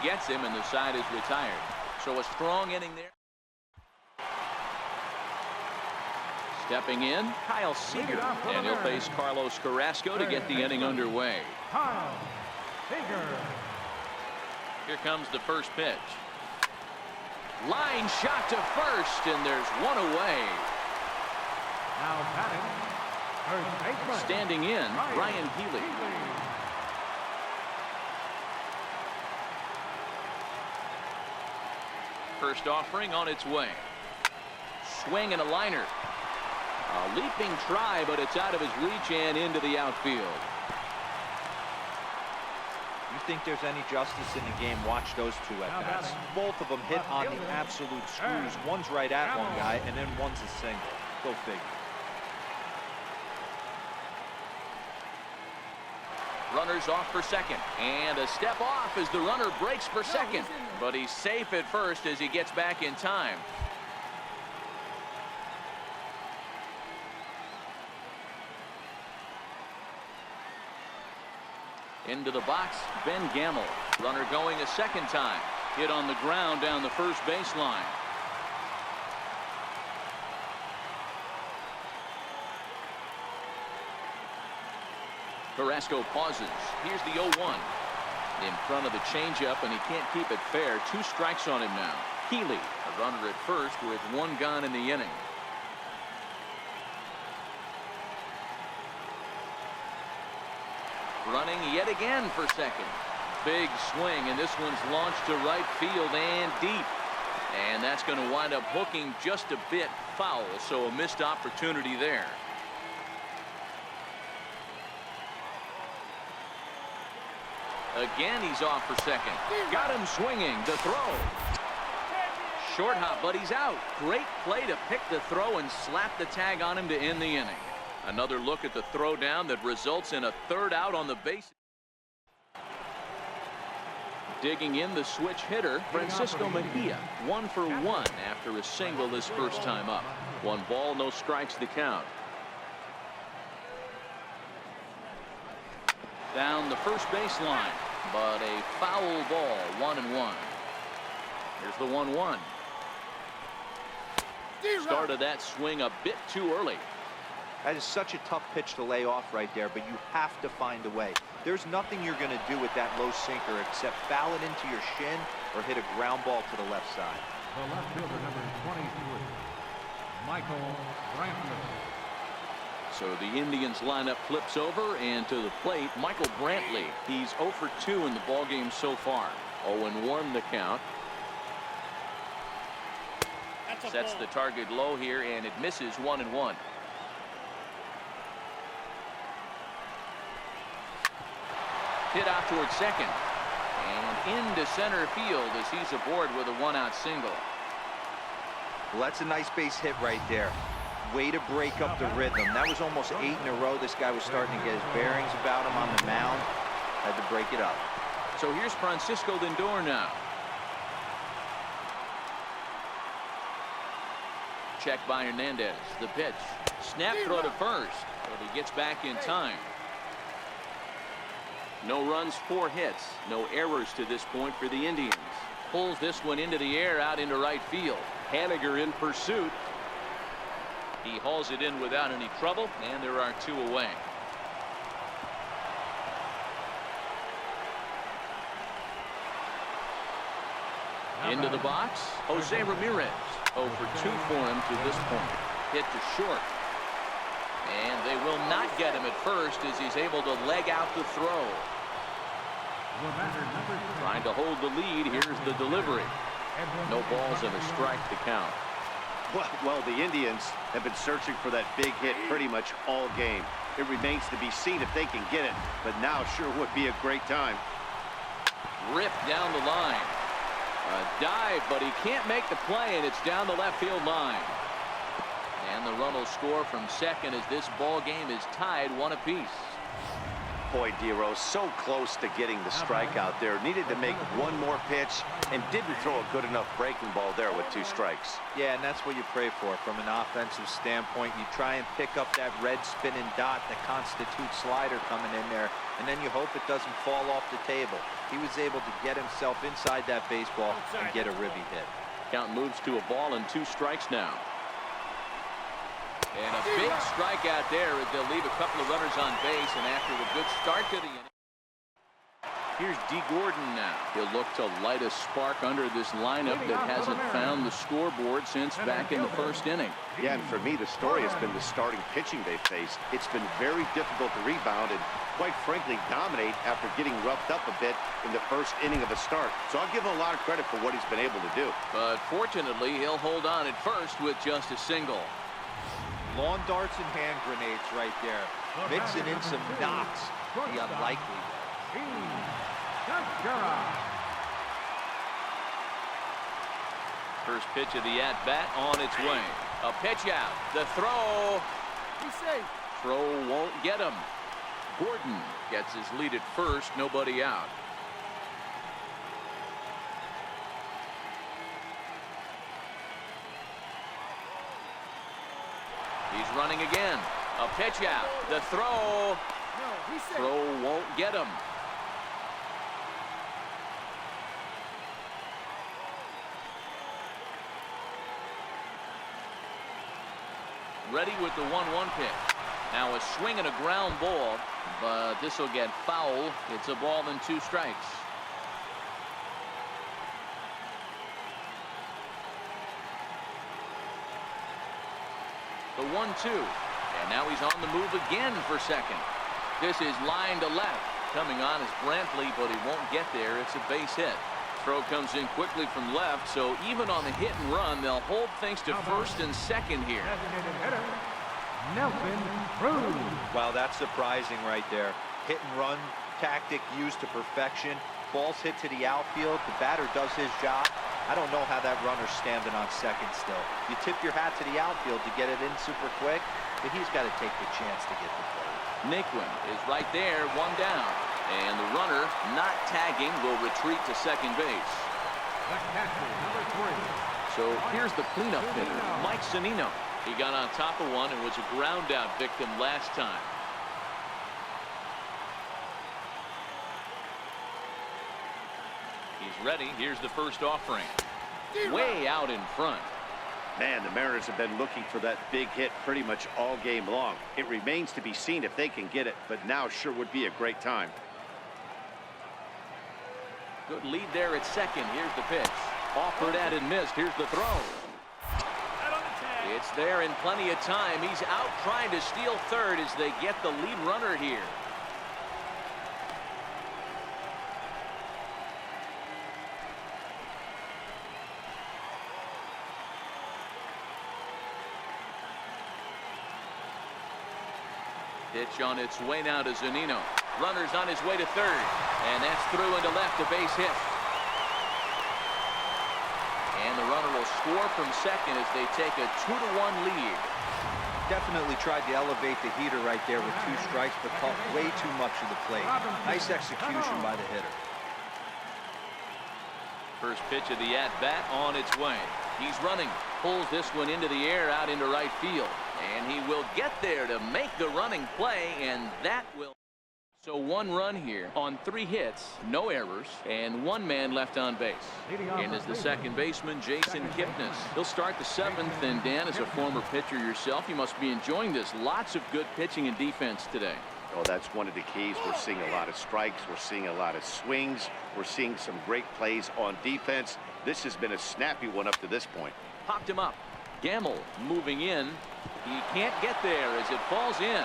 gets him, and the side is retired. So a strong inning there. Stepping in, Kyle Seager, and he'll face Carlos Carrasco to get the inning underway. Kyle Seager. Here comes the first pitch. Line shot to first, and there's one away. Now batting, first baseman. Standing in, Ryan Healy. First offering on its way. Swing and a liner. A leaping try, but it's out of his reach and into the outfield. You think there's any justice in the game? Watch those two at bats. Both of them hit on the absolute screws. One's right at one guy, and then one's a single. Go figure. Runners off for second, and a step off as the runner breaks for second, but he's safe at first as he gets back in time. Into the box, Ben Gamble. Runner going a second time. Hit on the ground down the first baseline. Carrasco pauses. Here's the 0-1. In front of the changeup, and he can't keep it fair. 2 strikes on him now. Healy, a runner at first with 1 gone in the inning. Running yet again for second. Big swing, and this one's launched to right field and deep. And that's going to wind up hooking just a bit foul, so a missed opportunity there. Again, he's off for second. Got him swinging. The throw. Short hop, but he's out. Great play to pick the throw and slap the tag on him to end the inning. Another look at the throw down that results in a 3rd out on the base. Digging in the switch hitter, Francisco Mejia. 1 for 1 after a single his first time up. 1 ball, no strikes to count. Down the first baseline, but a foul ball. 1-1. Here's the 1-1. Started that swing a bit too early. That is such a tough pitch to lay off right there, but you have to find a way. There's nothing you're going to do with that low sinker except foul it into your shin or hit a ground ball to the left side. The left fielder, number 23, Michael Brantley. So the Indians lineup flips over, and to the plate, Michael Brantley. He's 0 for 2 in the ballgame so far. 0-1 the count. Sets the target low here, and it misses. 1-1. Hit out towards second, and into center field as he's aboard with a 1-out single. Well, that's a nice base hit right there. Way to break up the rhythm. That was almost 8 in a row. This guy was starting to get his bearings about him on the mound. Had to break it up. So here's Francisco Lindor now. Check by Hernandez. The pitch. Snap throw to first, but he gets back in time. No runs, 4 hits. No errors to this point for the Indians. Pulls this one into the air out into right field. Haniger in pursuit. He hauls it in without any trouble, and there are 2 away. Into the box, Jose Ramirez. 0 for 2 for him to this point. Hit to short. And they will not get him at first as he's able to leg out the throw. Trying to hold the lead. Here's the delivery. No balls and a strike to count. Well, the Indians have been searching for that big hit pretty much all game. It remains to be seen if they can get it, but now sure would be a great time. Ripped down the line. A dive, but he can't make the play, and it's down the left field line. And the run will score from second as this ball game is tied 1 apiece. Boy, Dero, so close to getting the strikeout there. Needed to make one more pitch and didn't throw a good enough breaking ball there with 2 strikes. Yeah, and that's what you pray for from an offensive standpoint. You try and pick up that red spinning dot that constitutes slider coming in there, and then you hope it doesn't fall off the table. He was able to get himself inside that baseball and get a ribby hit. Count moves to a ball and 2 strikes now. And a big strikeout there as they'll leave a couple of runners on base, and after a good start to the inning. Here's D. Gordon now. He'll look to light a spark under this lineup that hasn't found the scoreboard since back in the first inning. Yeah, and for me, the story has been the starting pitching they've faced. It's been very difficult to rebound and, quite frankly, dominate after getting roughed up a bit in the first inning of a start. So I'll give him a lot of credit for what he's been able to do. But fortunately, he'll hold on at first with just a single. Lawn darts and hand grenades right there. Mixing in some knocks. The unlikely. First pitch of the at-bat on its way. A pitch out. The throw. He's safe. Throw won't get him. Gordon gets his lead at first. Nobody out. He's running again. A pitch out. The throw. Throw won't get him. Ready with the 1-1 pitch. Now a swing and a ground ball, but this will get foul. It's a ball and 2 strikes. The 1-2, and now he's on the move again for second. This is line to left. Coming on is Brantley, but he won't get there. It's a base hit. Throw comes in quickly from left, so even on the hit and run, they'll hold things to first and second here. Wow, that's surprising right there. Hit and run tactic used to perfection. Ball's hit to the outfield. The batter does his job. I don't know how that runner's standing on second still. You tip your hat to the outfield to get it in super quick, but he's got to take the chance to get the play. Naquin is right there, 1 down. And the runner, not tagging, will retreat to second base. So here's the cleanup hitter, Mike Zunino. He got on top of one and was a ground out victim last time. He's ready. Here's the first offering. Way out in front. Man, the Mariners have been looking for that big hit pretty much all game long. It remains to be seen if they can get it, but now sure would be a great time. Good lead there at second. Here's the pitch. Offered at and missed. Here's the throw. It's there in plenty of time. He's out trying to steal third as they get the lead runner here. Pitch on its way now to Zunino. Runner's on his way to third. And that's through into left, a base hit. And the runner will score from second as they take a 2-1 lead. Definitely tried to elevate the heater right there with 2 strikes, but caught way too much of the plate. Nice execution by the hitter. First pitch of the at-bat on its way. He's running. Pulls this one into the air out into right field. And he will get there to make the running play, and that will. So 1 run here on 3 hits, no errors, and 1 man left on base. And as the second baseman, Jason Kipnis. He'll start the 7th, and Dan, as a former pitcher yourself, you must be enjoying this. Lots of good pitching and defense today. Oh, that's one of the keys. We're seeing a lot of strikes. We're seeing a lot of swings. We're seeing some great plays on defense. This has been a snappy one up to this point. Popped him up. Gamble moving in. He can't get there as it falls in.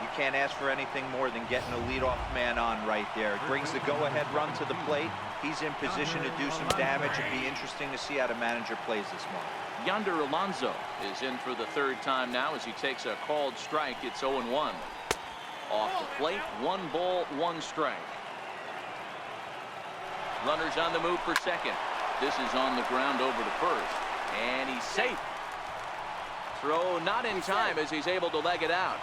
You can't ask for anything more than getting a leadoff man on right there. It brings the go-ahead run to the plate. He's in position to do some damage. It'd be interesting to see how the manager plays this one. Yonder Alonso is in for the 3rd time now as he takes a called strike. It's 0-1. Off the plate, 1 ball, 1 strike. Runners on the move for second. This is on the ground over to first. And he's safe. Throw not in time as he's able to leg it out.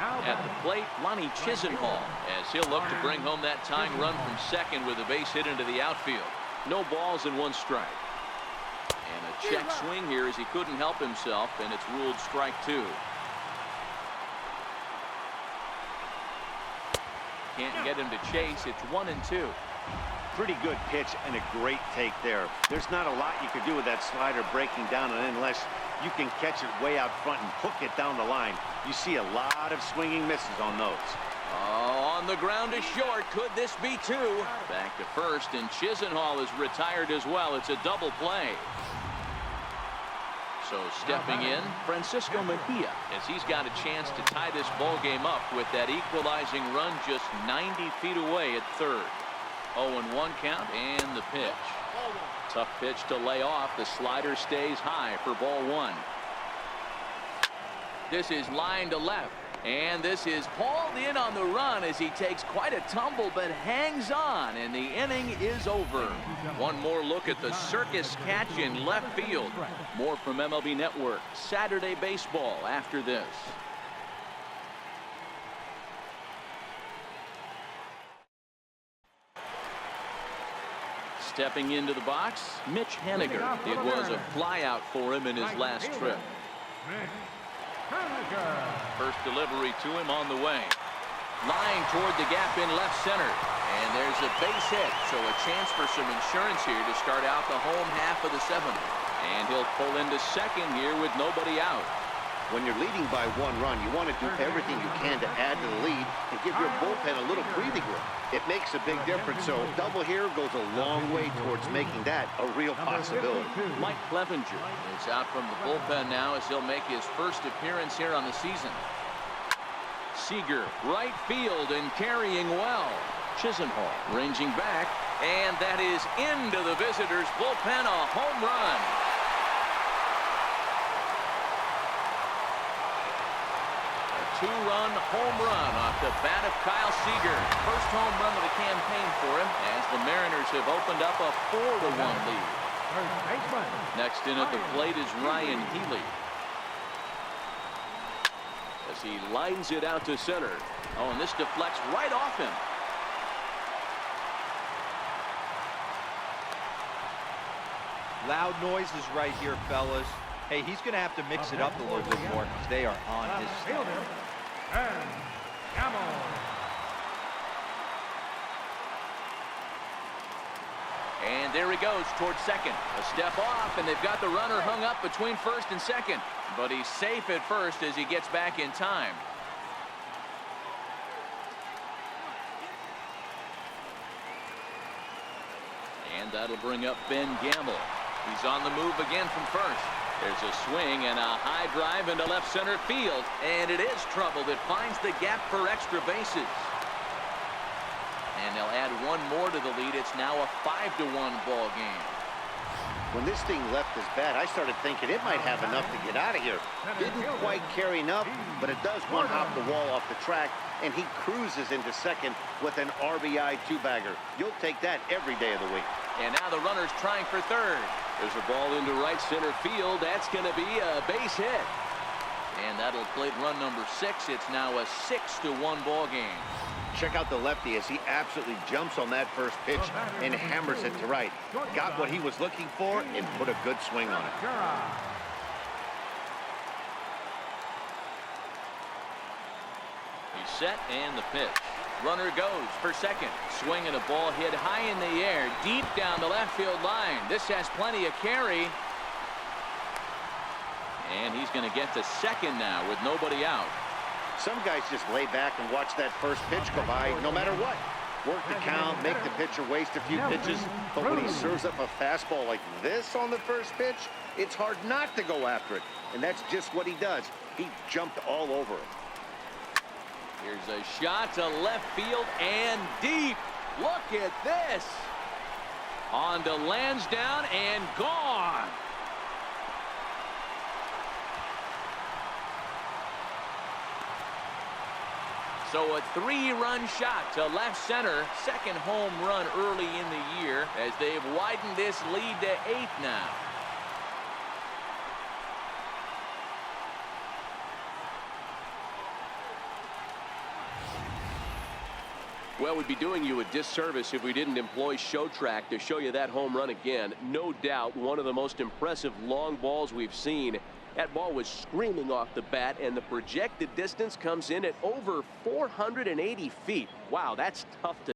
At the plate, Lonnie Chisenhall, as he'll look to bring home that tying run from second with a base hit into the outfield. No balls and 1 strike. And a check swing here as he couldn't help himself, and it's ruled strike 2. Can't get him to chase. It's 1-2. Pretty good pitch and a great take there. There's not a lot you could do with that slider breaking down, and unless you can catch it way out front and hook it down the line, you see a lot of swinging misses on those. Oh, on the ground to short. Could this be 2? Back to first, and Chisenhall is retired as well. It's a double play. So stepping in, Francisco Mejia, as he's got a chance to tie this ball game up with that equalizing run just 90 feet away at third. 0-1 count, and the pitch. Tough pitch to lay off. The slider stays high for ball 1. This is line to left, and this is hauled in on the run as he takes quite a tumble but hangs on, and the inning is over. One more look at the circus catch in left field. More from MLB Network Saturday Baseball after this. Stepping into the box, Mitch Haniger. It was a flyout for him in his last trip. First delivery to him on the way. Line toward the gap in left center. And there's a base hit, so a chance for some insurance here to start out the home half of the 7th. And he'll pull into second here with nobody out. When you're leading by 1 run, you want to do everything you can to add to the lead and give your bullpen a little breathing room. It makes a big difference, so double here goes a long way towards making that a real possibility. Mike Clevenger is out from the bullpen now as he'll make his first appearance here on the season. Seager, right field and carrying well. Chisenhall ranging back, and that is into the visitors' bullpen, a home run. Two-run home run off the bat of Kyle Seager. First home run of the campaign for him as the Mariners have opened up a 4-1 lead. Next in at the plate is Ryan Healy, as he lines it out to center. Oh, and this deflects right off him. Loud noises right here, fellas. Hey, he's going to have to mix it up a little bit more because they are on his side. And there he goes towards second. A step off, and they've got the runner hung up between first and second. But he's safe at first as he gets back in time. And that'll bring up Ben Gamble. He's on the move again from first. There's a swing and a high drive into left center field. And it is trouble that finds the gap for extra bases. And they'll add one more to the lead. It's now a 5-1 ball game. When this thing left his bat, I started thinking it might have enough to get out of here. Didn't quite carry enough, but it does one-hop the wall off the track, and he cruises into second with an RBI two-bagger. You'll take that every day of the week. And now the runner's trying for third. There's a ball into right center field. That's going to be a base hit. And that'll plate run number 6. It's now a 6-1 ball game. Check out the lefty as he absolutely jumps on that first pitch and hammers it to right. Got what he was looking for and put a good swing on it. He's set and the pitch. Runner goes for second. Swing and a ball hit high in the air, deep down the left field line. This has plenty of carry. And he's going to get to second now with nobody out. Some guys just lay back and watch that first pitch go by no matter what. Work the count, make the pitcher waste a few pitches. But when he serves up a fastball like this on the first pitch, it's hard not to go after it. And that's just what he does. He jumped all over it. Here's a shot to left field and deep. Look at this. On to Lansdowne and gone. So a 3-run shot to left center. Second home run early in the year as they've widened this lead to 8 now. Well, we'd be doing you a disservice if we didn't employ Show Track to show you that home run again. No doubt one of the most impressive long balls we've seen. That ball was screaming off the bat, and the projected distance comes in at over 480 feet. Wow, that's tough to